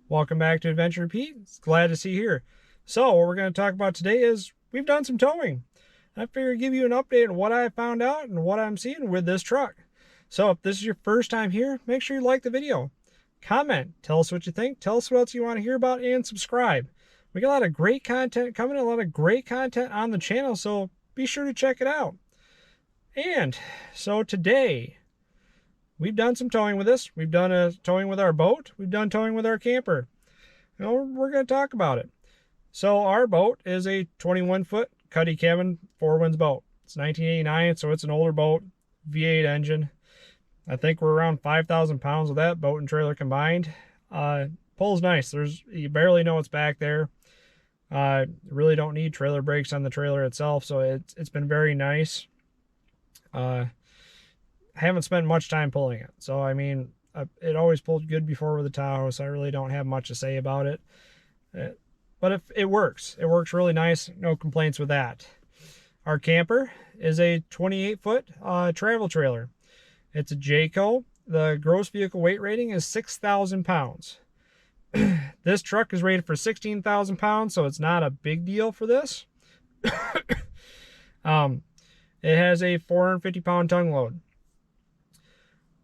Welcome back to Adventure and Repeat. Glad to see you here. So what we're going to talk about today is we've done some towing. I figured give you an update on what I found out and what I'm seeing with this truck. So if this is your first time here, make sure you like the video. Comment, tell us what you think, tell us what else you want to hear about, and subscribe. We got a lot of great content coming, a lot of great content on the channel, so be sure to check it out. And so today, we've done some towing with this. We've done a towing with our boat. We've done towing with our camper. We're going to talk about it. So our boat is a 21-foot cuddy cabin 4-winds boat. It's 1989, so it's an older boat, V8 engine. I think we're around 5,000 pounds with that boat and trailer combined. Pulls nice. You barely know what's back there. Really don't need trailer brakes on the trailer itself, so it's been very nice. I haven't spent much time pulling it, so I mean, it always pulled good before with the Tahoe, so I really don't have much to say about it. But if it works really nice. No complaints with that. Our camper is a 28-foot travel trailer. It's a Jayco. The gross vehicle weight rating is 6,000 pounds. This truck is rated for 16,000 pounds, so it's not a big deal for this. It has a 450-pound tongue load.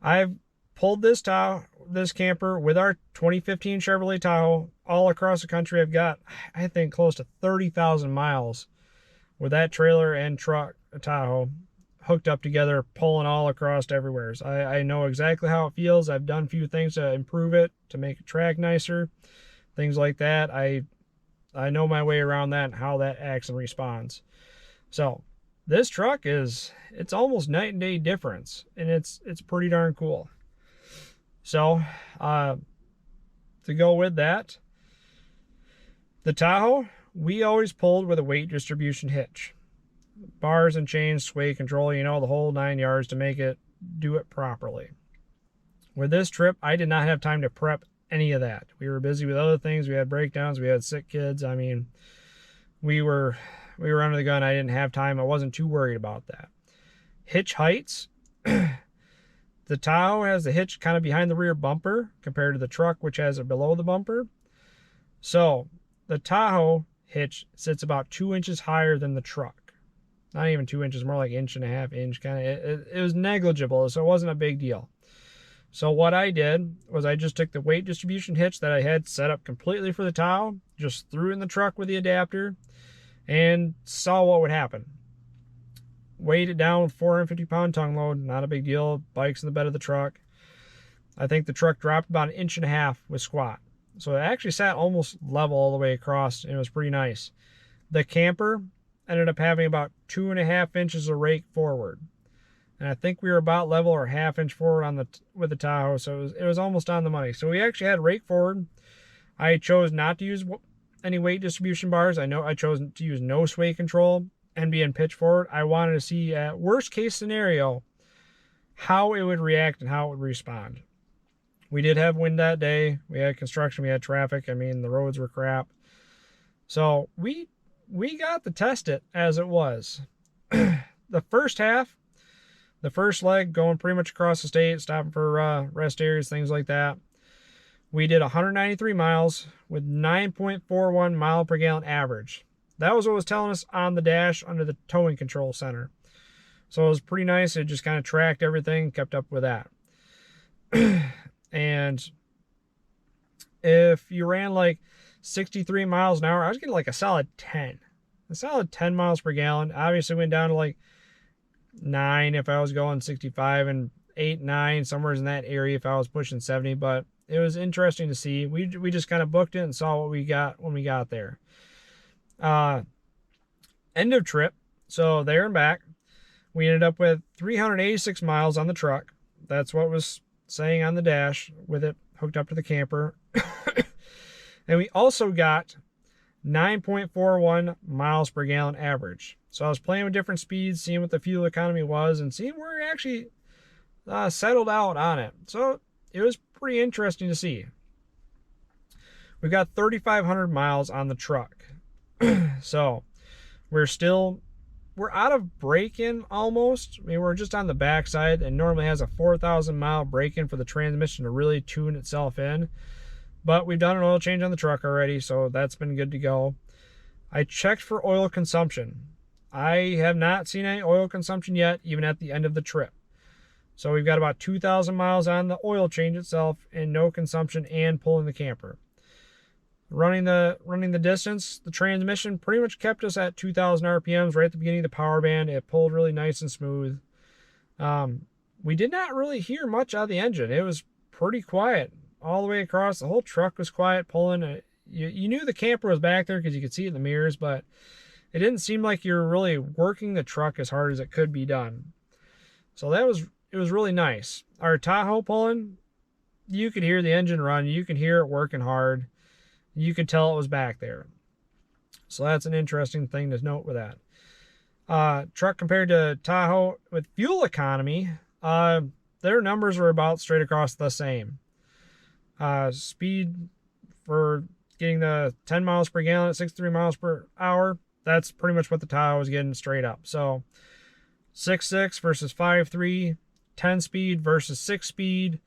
I've pulled this camper with our 2015 Chevrolet Tahoe all across the country. I've got, I think, close to 30,000 miles with that trailer and truck, a Tahoe, hooked up together, pulling all across everywhere. So I know exactly how it feels. I've done a few things to improve it, to make it track nicer, things like that. I know my way around that and how that acts and responds. So this truck it's almost night and day difference, and it's pretty darn cool. So to go with that, the Tahoe, we always pulled with a weight distribution hitch. Bars and chains, sway control, the whole 9 yards to make it do it properly. With this trip, I did not have time to prep any of that. We were busy with other things. We had breakdowns. We had sick kids. I mean, we were under the gun. I didn't have time. I wasn't too worried about that. Hitch heights. The Tahoe has the hitch kind of behind the rear bumper compared to the truck, which has it below the bumper. So the Tahoe hitch sits about 2 inches higher than the truck. Not even 2 inches, more like 1.5 inch kind of. It was negligible, so it wasn't a big deal. So what I did was I just took the weight distribution hitch that I had set up completely for the Tahoe, just threw it in the truck with the adapter, and saw what would happen. Weighed it down with 450-pound tongue load, not a big deal. Bikes in the bed of the truck. I think the truck dropped about 1.5 inches with squat. So it actually sat almost level all the way across, and it was pretty nice. The camper ended up having about 2.5 inches of rake forward. And I think we were about level or 1/2 inch forward with the Tahoe, so it was almost on the money. So we actually had rake forward. I chose not to use any weight distribution bars. I chose to use no sway control and be in pitch forward. I wanted to see, at worst case scenario, how it would react and how it would respond. We did have wind that day. We had construction. We had traffic. I mean, the roads were crap. So we got to test it as it was. The first half, the first leg, going pretty much across the state, stopping for rest areas, things like that. We did 193 miles with 9.41 mile per gallon average. That was what was telling us on the dash under the towing control center. So it was pretty nice. It just kind of tracked everything, kept up with that. And if you ran like 63 miles an hour, I was getting like a solid 10. A solid 10 miles per gallon. Obviously went down to like 9 if I was going 65, and 8, 9, somewhere in that area if I was pushing 70. But it was interesting to see. We just kind of booked it and saw what we got when we got there. End of trip, so there and back, we ended up with 386 miles on the truck. That's what was saying on the dash with it hooked up to the camper. And we also got 9.41 miles per gallon average. So I was playing with different speeds, seeing what the fuel economy was, and seeing where it actually settled out on it. So it was pretty interesting to see. We've got 3,500 miles on the truck. So we're out of break-in almost. I mean, we're just on the backside, and normally has a 4,000 mile break-in for the transmission to really tune itself in. But we've done an oil change on the truck already, so that's been good to go. I checked for oil consumption. I have not seen any oil consumption yet, even at the end of the trip. So we've got about 2,000 miles on the oil change itself and no consumption and pulling the camper. Running the distance, the transmission pretty much kept us at 2,000 RPMs right at the beginning of the power band. It pulled really nice and smooth. We did not really hear much out of the engine. It was pretty quiet all the way across. The whole truck was quiet pulling. You knew the camper was back there because you could see it in the mirrors, but it didn't seem like you were really working the truck as hard as it could be done. So it was really nice. Our Tahoe pulling, you could hear the engine run. You could hear it working hard. You could tell it was back there. So that's an interesting thing to note with that. Truck compared to Tahoe with fuel economy, their numbers were about straight across the same. Speed for getting the 10 miles per gallon at 63 miles per hour, that's pretty much what the Tahoe was getting straight up. So 6.6 versus 5.3, 10 speed versus 6 speed,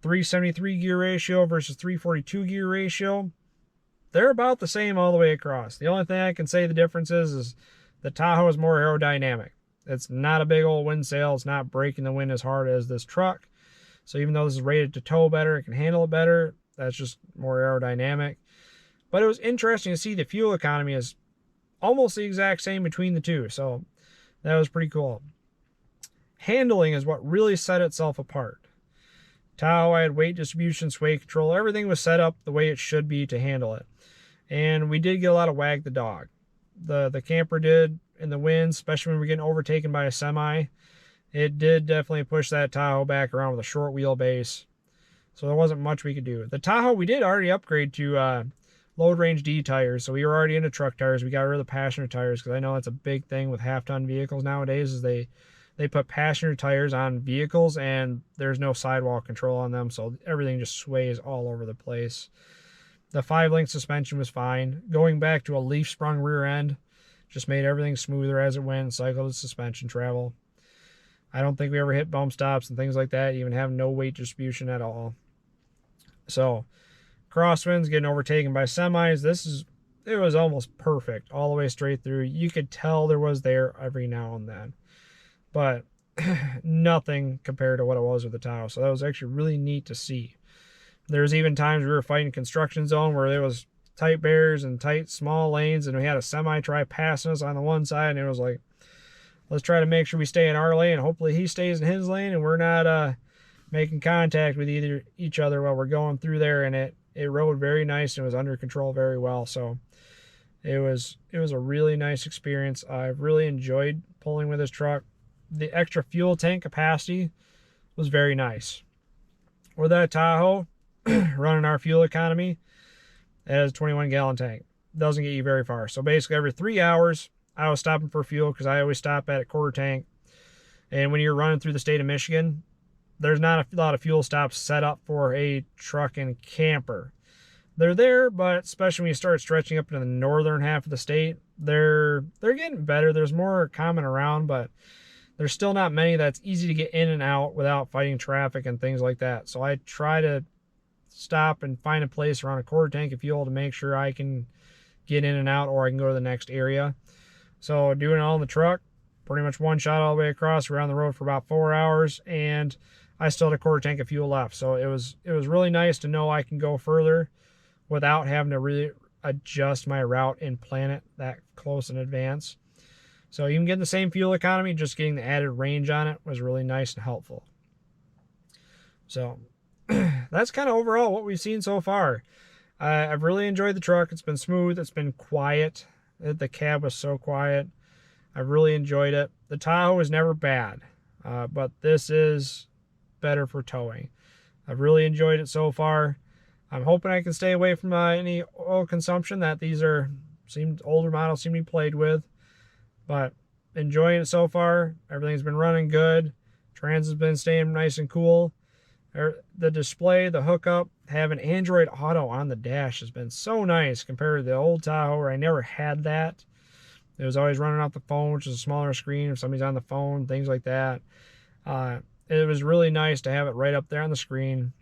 373 gear ratio versus 342 gear ratio. They're about the same all the way across. The only thing I can say the difference is the Tahoe is more aerodynamic. It's not a big old wind sail. It's not breaking the wind as hard as this truck. So even though this is rated to tow better, it can handle it better. That's just more aerodynamic. But it was interesting to see the fuel economy is almost the exact same between the two. So that was pretty cool. Handling is what really set itself apart. Tahoe, I had weight distribution, sway control. Everything was set up the way it should be to handle it. And we did get a lot of wag the dog. The camper did in the wind, especially when we're getting overtaken by a semi. It did definitely push that Tahoe back around with a short wheelbase. So there wasn't much we could do. The Tahoe, we did already upgrade to load range D tires. So we were already into truck tires. We got rid of the passenger tires because I know that's a big thing with half-ton vehicles nowadays is they put passenger tires on vehicles and there's no sidewall control on them. So everything just sways all over the place. The 5-link suspension was fine. Going back to a leaf sprung rear end just made everything smoother as it went, cycled the suspension travel. I don't think we ever hit bump stops and things like that, even have no weight distribution at all. So crosswinds, getting overtaken by semis, it was almost perfect all the way straight through. You could tell there was there every now and then, but nothing compared to what it was with the Tahoe. So that was actually really neat to see. There's even times we were fighting construction zone where there was tight barriers and tight small lanes, and we had a semi try passing us on the one side, and it was like, let's try to make sure we stay in our lane. Hopefully he stays in his lane and we're not making contact with each other while we're going through there. And it rode very nice and was under control very well. So it was a really nice experience. I've really enjoyed pulling with this truck. The extra fuel tank capacity was very nice. With that Tahoe, running our fuel economy, it has a 21-gallon tank. Doesn't get you very far. So basically every 3 hours, I was stopping for fuel because I always stop at a quarter tank. And when you're running through the state of Michigan, there's not a lot of fuel stops set up for a truck and camper. They're there, but especially when you start stretching up into the northern half of the state, they're getting better. There's more common around, but there's still not many that's easy to get in and out without fighting traffic and things like that. So I try to stop and find a place around a quarter tank of fuel to make sure I can get in and out, or I can go to the next area. So doing it all in the truck, pretty much one shot all the way across, around the road for about 4 hours, and I still had a quarter tank of fuel left. So it was really nice to know I can go further without having to really adjust my route and plan it that close in advance. So even getting the same fuel economy, just getting the added range on it was really nice and helpful. So that's kind of overall what we've seen so far. I've really enjoyed the truck. It's been smooth. It's been quiet. The cab was so quiet. I've really enjoyed it. The Tahoe is never bad, but this is better for towing. I've really enjoyed it so far. I'm hoping I can stay away from any oil consumption that these older models seem to be played with, but enjoying it so far. Everything's been running good. Trans has been staying nice and cool. The display, the hookup, having Android Auto on the dash has been so nice compared to the old Tahoe where I never had that. It was always running off the phone, which is a smaller screen if somebody's on the phone, things like that. It was really nice to have it right up there on the screen.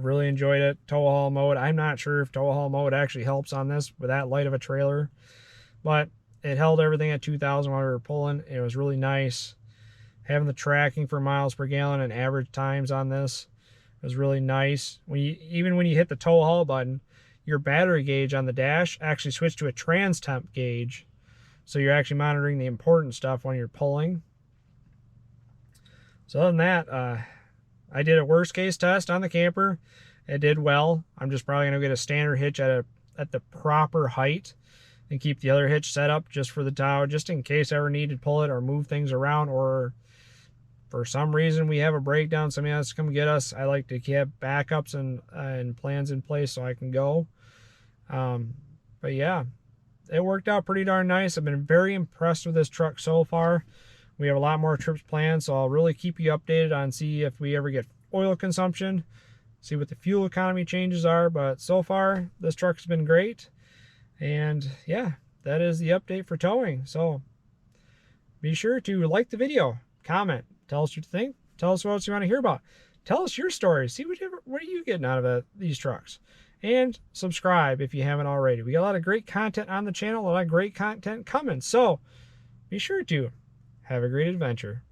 Really enjoyed it. Tow haul mode. I'm not sure if tow haul mode actually helps on this with that light of a trailer, but it held everything at 2,000 while we were pulling. It was really nice. Having the tracking for miles per gallon and average times on this was really nice. Even when you hit the tow haul button, your battery gauge on the dash actually switched to a trans temp gauge. So you're actually monitoring the important stuff when you're pulling. So other than that, I did a worst case test on the camper. It did well. I'm just probably going to get a standard hitch at the proper height and keep the other hitch set up just for the Tahoe, just in case I ever need to pull it or move things around, or for some reason we have a breakdown, somebody has to come get us. I like to keep backups and plans in place so I can go. But yeah, it worked out pretty darn nice. I've been very impressed with this truck so far. We have a lot more trips planned, so I'll really keep you updated on see if we ever get oil consumption, see what the fuel economy changes are. But so far, this truck's been great. And yeah, that is the update for towing. So be sure to like the video, comment, tell us what you think, tell us what else you want to hear about. Tell us your story. See what are you getting out of these trucks. And subscribe if you haven't already. We got a lot of great content on the channel, a lot of great content coming. So be sure to have a great adventure.